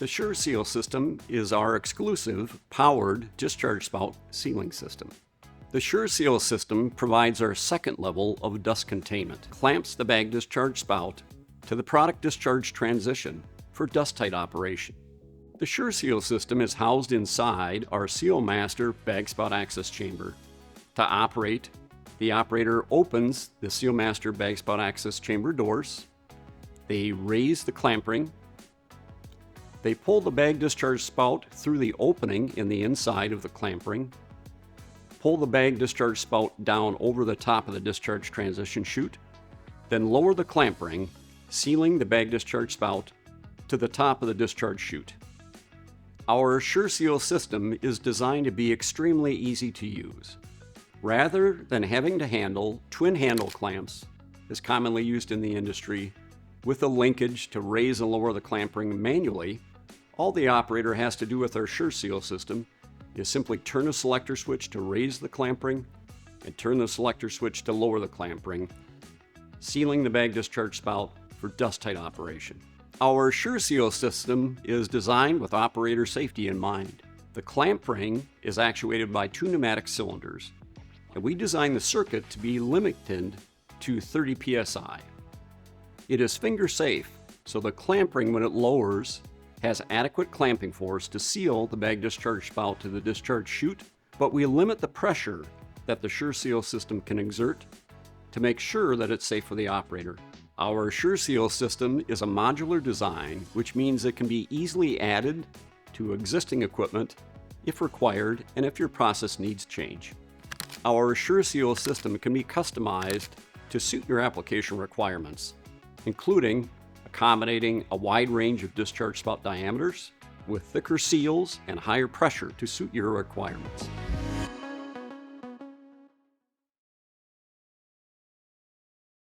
The SureSeal system is our exclusive powered discharge spout sealing system. The SureSeal system provides our second level of dust containment, clamps the bag discharge spout to the product discharge transition for dust-tight operation. The SureSeal system is housed inside our Seal Master bag spout access chamber. To operate, the operator opens the Seal Master bag spout access chamber doors. They raise the clamp ring. They pull the bag discharge spout through the opening in the inside of the clamp ring. Pull the bag discharge spout down over the top of the discharge transition chute. Then lower the clamp ring, sealing the bag discharge spout to the top of the discharge chute. Our SureSeal system is designed to be extremely easy to use. Rather than having to handle twin handle clamps, as commonly used in the industry, with a linkage to raise and lower the clamp ring manually, all the operator has to do with our SureSeal system is simply turn the selector switch to raise the clamp ring and turn the selector switch to lower the clamp ring, sealing the bag discharge spout for dust-tight operation. Our SureSeal system is designed with operator safety in mind. The clamp ring is actuated by two pneumatic cylinders, and we designed the circuit to be limited to 30 psi. It is finger safe, so the clamp ring, when it lowers, has adequate clamping force to seal the bag discharge spout to the discharge chute, but we limit the pressure that the SureSeal system can exert to make sure that it's safe for the operator. Our SureSeal system is a modular design, which means it can be easily added to existing equipment if required and if your process needs change. Our SureSeal system can be customized to suit your application requirements, including accommodating a wide range of discharge spout diameters with thicker seals and higher pressure to suit your requirements.